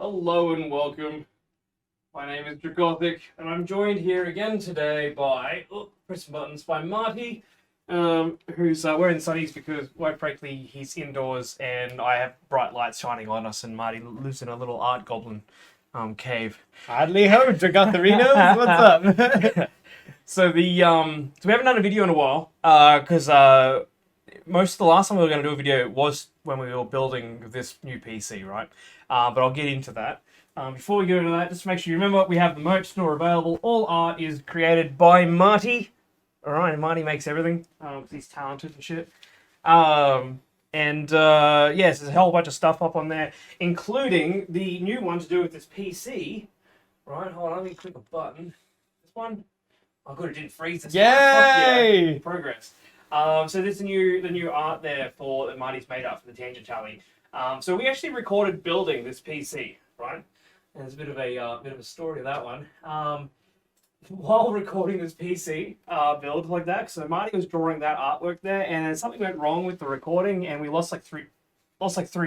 Hello and welcome. My name is Dragothic, and I'm joined here again today by press buttons by Marty, who's wearing sunnies because, quite frankly, he's indoors and I have bright lights shining on us, and Marty lives in a little art goblin cave. Hardly ho, Dragotherinos, what's up? So we haven't done a video in a while because most of the last time we were going to do a video was when we were building this new PC, right? But I'll get into that. Before we go into that, just make sure you remember we have the merch store available. All art is created by Marty. All right, and Marty makes everything. He's talented and shit. Yes, there's a whole bunch of stuff up on there, including the new one to do with this PC. Right, hold on, let me click a button. This one. Oh, good, it didn't freeze this. Yay! Yeah, progress. So there's the new art there for that Marty's made up for the Tangent Tally. So we actually recorded building this PC, right? And there's a bit of a story of that one. While recording this PC build like that, so Marty was drawing that artwork there, and something went wrong with the recording, and we lost like 3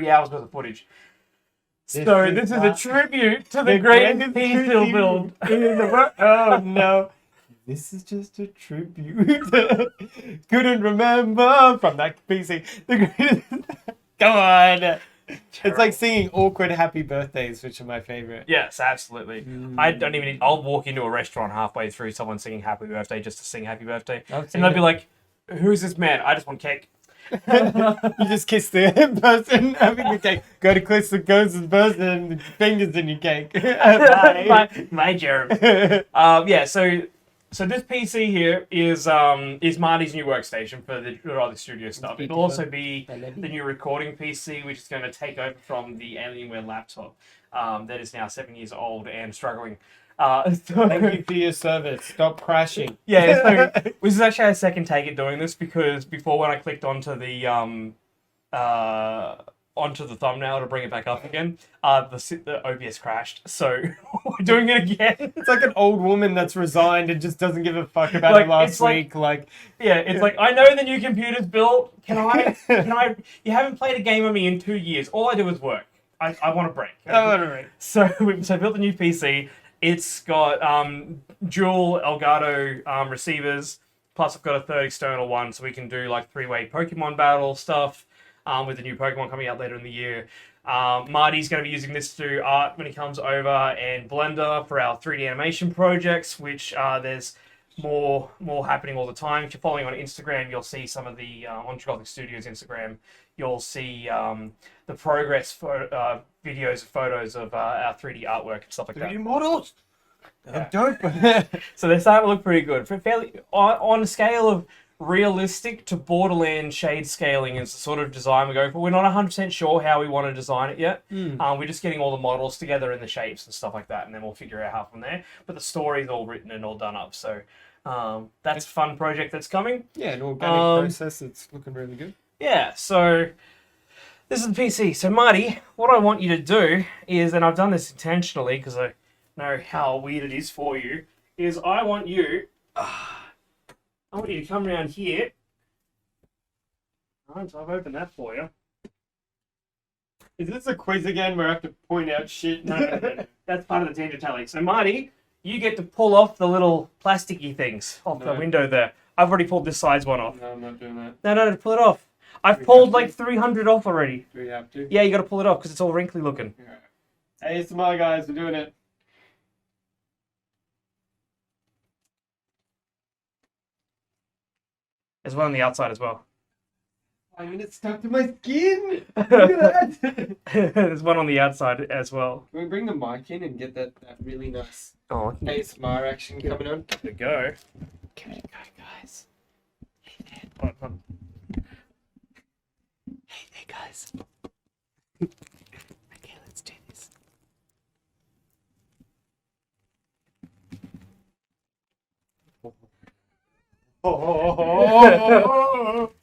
hours worth of footage. So this is a tribute to the greatest PC build. Oh no. This is just a tribute. Couldn't remember from that PC. Come on. It's like singing awkward happy birthdays, which are my favorite. Yes, absolutely. I don't even. I'll walk into a restaurant halfway through someone singing happy birthday just to sing happy birthday, and they'll be like, "Who's this man? I just want cake." You just kiss the person having the cake. Go to kiss the person, fingers in your cake. Bye. My Jeremy. So this PC here is Marty's new workstation for the Dragothic studio stuff. It'll also be the new recording PC, which is going to take over from the Alienware laptop that is now 7 years old and struggling. Thank you for your service. Stop crashing. Yeah, so this is actually our second take at doing this because before when I clicked onto the thumbnail to bring it back up again, the OBS crashed. So we're doing it again. It's like an old woman that's resigned and just doesn't give a fuck about it last week. It's like, I know the new computer's built. Can I? You haven't played a game with me in 2 years. All I do is work. I want a break. I want a break. So we built a new PC. It's got dual Elgato receivers. Plus I've got a third external one, so we can do like 3-way Pokemon battle stuff. With the new Pokemon coming out later in the year. Marty's going to be using this to do art when he comes over, and Blender for our 3D animation projects, which there's more happening all the time. If you're following on Instagram, you'll see some of the, on Dragothic Studios Instagram, you'll see the progress for videos, photos of our 3D artwork and stuff like that. 3D models! Yeah. Dope! So they're starting to look pretty good. Fairly, on a scale of realistic to borderland shade scaling is the sort of design we're going for. We're not 100% sure how we want to design it yet. We're just getting all the models together and the shapes and stuff like that, and then we'll figure out how from there. But the story's all written and all done up, so that's a fun project that's coming. Yeah, an organic process. It's looking really good. Yeah, so this is the PC. So Marty, what I want you to do is, and I've done this intentionally because I know how weird it is for you, is I want you to come around here. Alright, so I've opened that for you. Is this a quiz again where I have to point out shit? No. That's part of the Tangent Tally. So Marty, you get to pull off the little plasticky things off the window there. I've already pulled this size one off. No, I'm not doing that. No, pull it off. I've pulled like 300 off already. Do we have to? Yeah, you got to pull it off because it's all wrinkly looking. Yeah. Hey, ASMR guys, we're doing it. There's one on the outside as well. I mean, it's stuck to my skin. Look at that. There's one on the outside as well. Can we bring the mic in and get that really nice ASMR action coming on? There we go. Give it a go, guys. Hey guys. Okay, let's do this.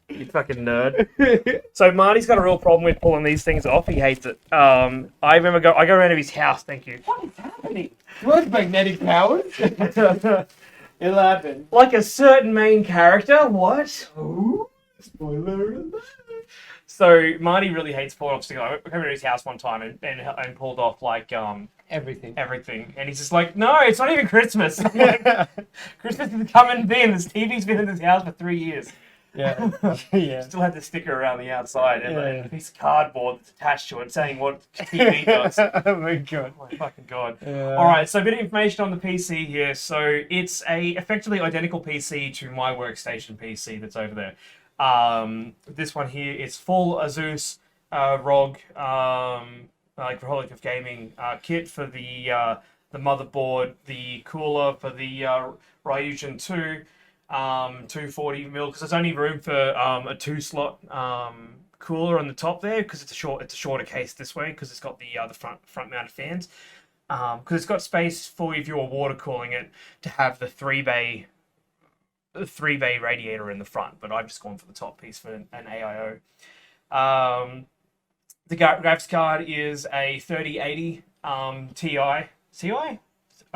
You fucking nerd. So Marty's got a real problem with pulling these things off. He hates it. I remember I go around to his house. Thank you. What is happening? What magnetic powers? It'll happen. Like a certain main character. What? Ooh, spoiler alert. So Marty really hates pulling off stickers. I came to his house one time and pulled off like Everything. everything, and he's just like, "No, it's not even Christmas." I'm like, Christmas is coming in. This TV's been in this house for 3 years. Yeah. Yeah. Still had the sticker around the outside and, Yeah. and a piece of cardboard that's attached to it saying what TV does. Oh my god. Oh my fucking god. Yeah. All right, so a bit of information on the PC here. So it's a effectively identical PC to my workstation PC that's over there. This one here is full Asus ROG like Dragothic of Gaming kit for the motherboard, the cooler for the Ryujin 2. 240 mil because there's only room for a 2-slot cooler on the top there because it's a shorter case this way because it's got the front mounted fans because it's got space for if you're water cooling it to have the 3-bay radiator in the front, but I've just gone for the top piece for an AIO. The graphics card is a 3080 Ti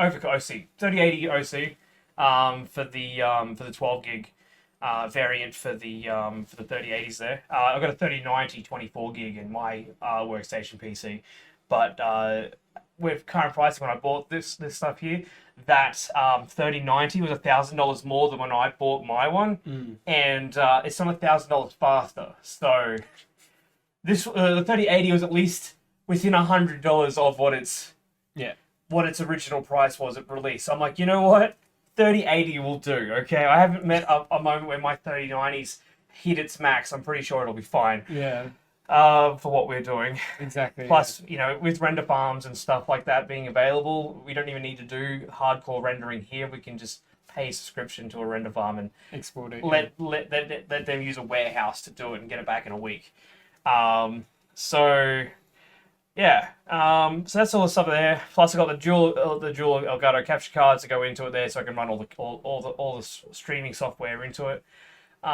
over OC 3080 OC. For the 12 gig variant for the 3080s there. I've got a 3090 24 gig in my workstation PC, but with current pricing when I bought this stuff here, that 3090 was $1,000 more than when I bought my one, and it's on $1,000 faster. So this the 3080 was at least within $100 of what its original price was at release. So I'm like, you know what? 3080 will do, okay? I haven't met a moment where my 3090's hit its max. I'm pretty sure it'll be fine. Yeah. For what we're doing. Exactly. Plus, you know, with render farms and stuff like that being available, we don't even need to do hardcore rendering here. We can just pay a subscription to a render farm and export it. Let them use a warehouse to do it and get it back in a week. So that's all the stuff there. Plus, I got the dual Elgato capture cards to go into it there, so I can run all the streaming software into it. We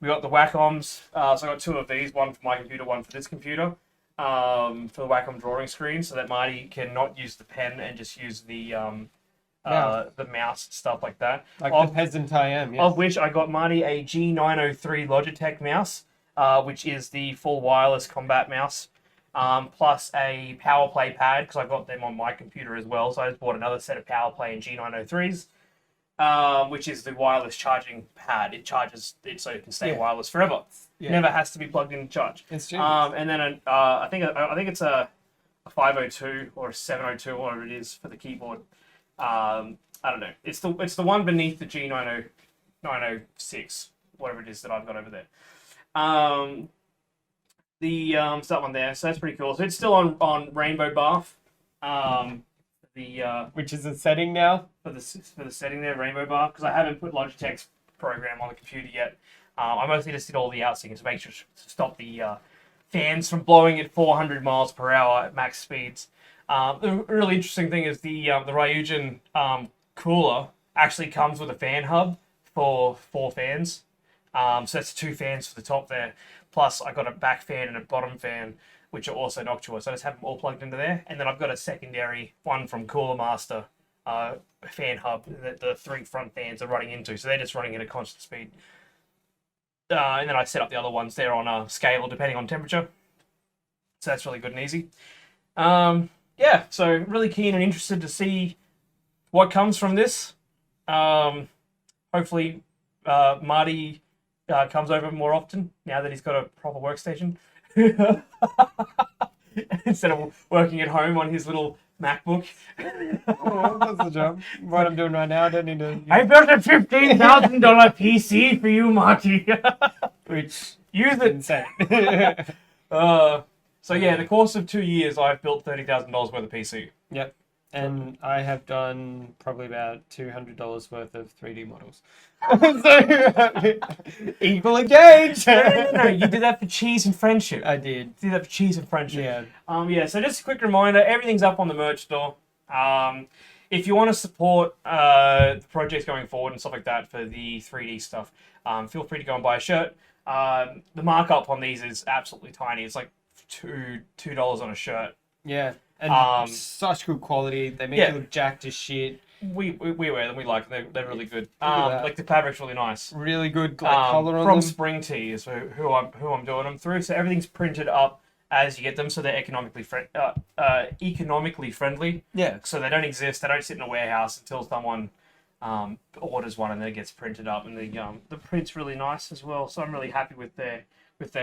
got the Wacoms. So I got 2 of these, one for my computer, one for this computer, for the Wacom drawing screen, so that Marty can not use the pen and just use the mouse stuff like that. Like the peasant I am. Yes. Of which I got Marty a G903 Logitech mouse, which is the full wireless combat mouse. Plus a PowerPlay pad, because I got them on my computer as well. So I just bought another set of PowerPlay and G903s, which is the wireless charging pad. It charges it so it can stay wireless forever. Yeah. Never has to be plugged in to charge. It's and then I think it's a 502 or a 702, or whatever it is for the keyboard. I don't know. It's the one beneath the G906, whatever it is that I've got over there. So that one there, so that's pretty cool. So it's still on Rainbow Bath, which is a setting now for the setting there, Rainbow Bath, because I haven't put Logitech's program on the computer yet. I mostly just did all the outsettings to make sure to stop the fans from blowing at 400 miles per hour at max speeds. The really interesting thing is the Ryujin cooler actually comes with a fan hub for 4 fans. So that's 2 fans for the top there. Plus, I got a back fan and a bottom fan, which are also noctua. So I just have them all plugged into there. And then I've got a secondary one from Cooler Master fan hub that the 3 front fans are running into. So they're just running at a constant speed. And then I set up the other ones there on a scale depending on temperature. So that's really good and easy. So really keen and interested to see what comes from this. Hopefully, Marty comes over more often now that he's got a proper workstation. Instead of working at home on his little MacBook. That's the job. What I'm doing right now, I don't need to... I built a $15,000 PC for you, Marty. Which use it. insane. So yeah, in the course of 2 years, I've built $30,000 worth of PC. Yep. And I have done probably about $200 worth of 3D models. So, equal engaged. No, you did that for cheese and friendship. I did. You did that for cheese and friendship. Yeah. So just a quick reminder, everything's up on the merch store. If you want to support the projects going forward and stuff like that for the 3D stuff, feel free to go and buy a shirt. The markup on these is absolutely tiny. It's like $2 on a shirt. Yeah. And such good quality. They make it look jacked as shit. we wear them. We like them. They're really good. at that. Like the fabric's really nice. Really good color on From them. Spring Tea is who I'm doing them through. So everything's printed up as you get them, so they're economically friendly. Yeah. So they don't exist. They don't sit in a warehouse until someone orders one, and then it gets printed up. And the print's really nice as well. So I'm really happy with their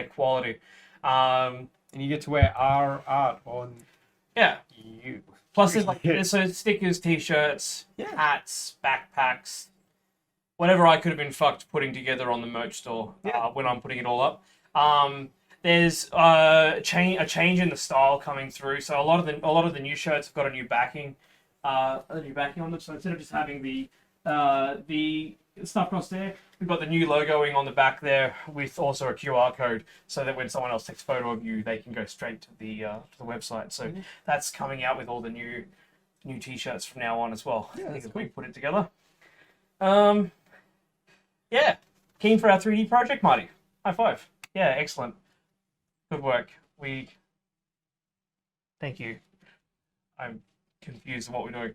quality. And you get to wear our art on Yeah. you. Plus, there's so stickers, t-shirts, hats, backpacks, whatever I could have been fucked putting together on the merch store when I'm putting it all up. There's a change in the style coming through. So a lot of the new shirts have got a new backing on them. So instead of just having the stuff across there, we've got the new logoing on the back there with also a QR code, so that when someone else takes a photo of you, they can go straight to the website. So that's coming out with all the new t-shirts from now on as well. Yeah, I think that's we put it together. Yeah, keen for our 3D project, Marty. High five. Yeah, excellent. Good work. Thank you. I'm confused on what we're doing.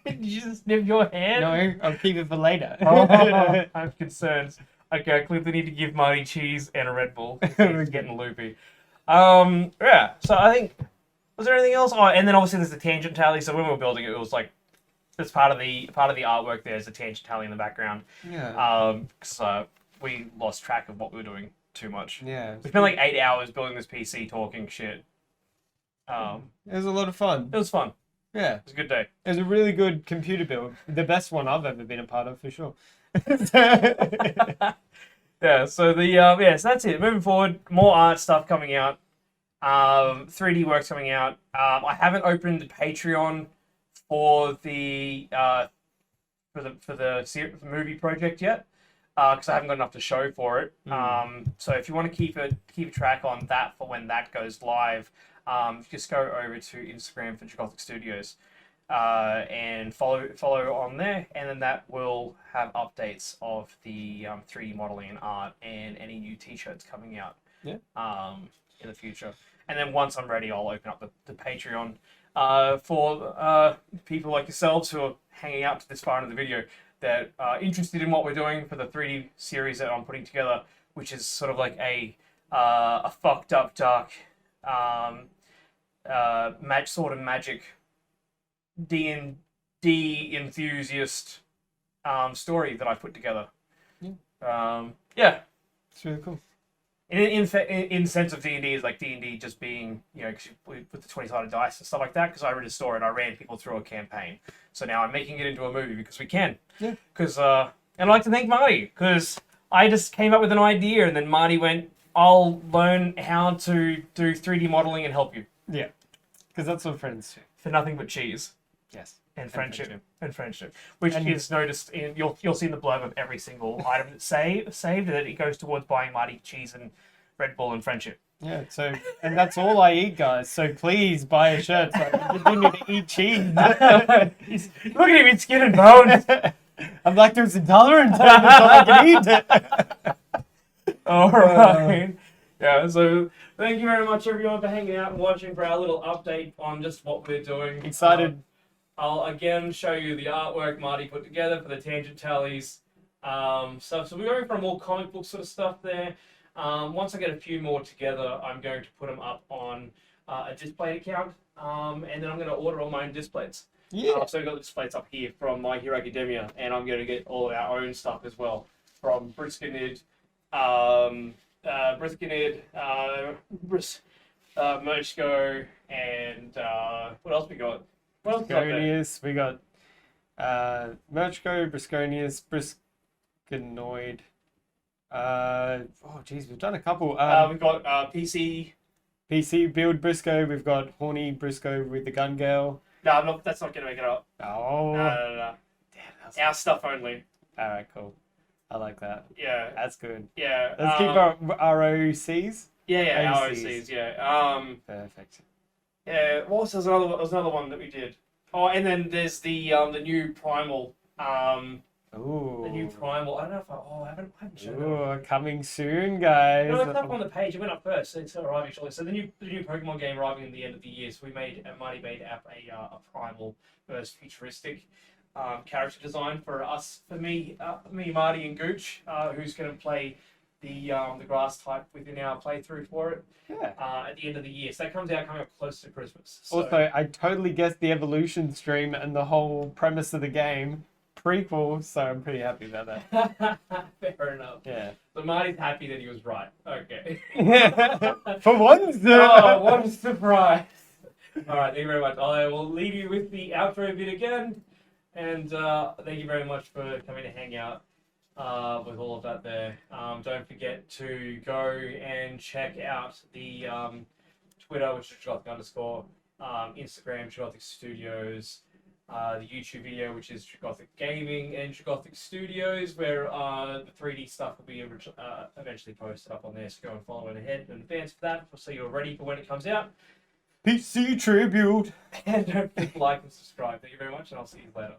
Did you just snip your hand? No, I'll keep it for later. I have concerns. Okay, I clearly need to give Marty cheese and a Red Bull. He's getting loopy. Yeah. So I think, was there anything else? Oh, and then obviously there's the tangent tally. So when we were building it, it was like it's part of the artwork. There's a tangent tally in the background. Yeah. Because we lost track of what we were doing too much. Yeah. We spent like 8 hours building this PC, talking shit. It was a lot of fun. It was fun. Yeah. It was a good day. It was a really good computer build. The best one I've ever been a part of, for sure. Yeah, so so that's it. Moving forward, more art stuff coming out. 3D works coming out. I haven't opened the Patreon for the movie project yet, because I haven't got enough to show for it. So if you want to keep a track on that for when that goes live, just go over to Instagram for Dragothic Studios and follow on there, and then that will have updates of the 3D modeling and art and any new t-shirts coming out in the future. And then once I'm ready, I'll open up the Patreon for people like yourselves who are hanging out to this far into the video that are interested in what we're doing for the 3D series that I'm putting together, which is sort of like a fucked up dark magic D&D enthusiast story that I put together. Yeah. It's really cool. In sense of D&D is like D&D just being, cause with the 20-sided dice and stuff like that, because I read a story and I ran people through a campaign. So now I'm making it into a movie because we can. Yeah. Because and I'd like to thank Marty, because I just came up with an idea and then Marty went, I'll learn how to do 3D modeling and help you. Yeah. Because that's what friends do. For nothing but cheese. Yes. And friendship. Which is noticed in, you'll see in the blurb of every single item that's saved that it goes towards buying Marty cheese and Red Bull and friendship. Yeah, and that's all I eat, guys. So please buy a shirt. So you do need to eat cheese. Look at him in skin and bones. I'm lactose intolerant. That's all I can eat. All right. Yeah, so thank you very much, everyone, for hanging out and watching for our little update on just what we're doing. Excited. I'll again show you the artwork Marty put together for the tangent tallies stuff. So we're going for a more comic book sort of stuff there. Once I get a few more together, I'm going to put them up on a display account, and then I'm going to order all my own displays. Yeah. So we've got the displays up here from My Hero Academia, and I'm going to get all of our own stuff as well from Briskinid, Merchco, and what else we got? What else is up there? Brisconius. We got Merchco, Brisconius, Briskinoid. We've done a couple. We've got PC. PC Build Briscoe. We've got Horny Briscoe with the Gun Girl. No, that's not going to make it up. Oh. No. Damn, our stuff only. Alright, cool. I like that. Yeah. That's good. Yeah. Let's keep our ROCs. Yeah, OCs. ROCs, yeah. Perfect. Yeah, what was there was another one that we did. Oh, and then there's the new Primal Ooh. The new Primal. I don't know if I haven't shown that. Ooh, coming soon, guys. No, it's up on the page. It went up first. It's arriving shortly. So the new Pokemon game arriving in the end of the year. So Marty made up a Primal versus futuristic character design for me, Marty, and Gooch, who's going to play the grass type within our playthrough for it. Yeah. At the end of the year. So that coming up close to Christmas. So. Also, I totally guessed the evolution stream and the whole premise of the game prequel, so I'm pretty happy about that. Fair enough. Yeah. So Marty's happy that he was right. Okay. For once. Oh, what a surprise! All right, thank you very much. I will leave you with the outro bit again, and thank you very much for coming to hang out with all of that there. Don't forget to go and check out the Twitter, which is Dragothic_, Instagram, Dragothic Studios, the YouTube video, which is Dragothic Gaming and Dragothic Studios, where the 3D stuff will be eventually posted up on there. So go and follow it ahead in advance for that, so you're ready for when it comes out. PC tribute. And don't forget to like and subscribe. Thank you very much, and I'll see you later.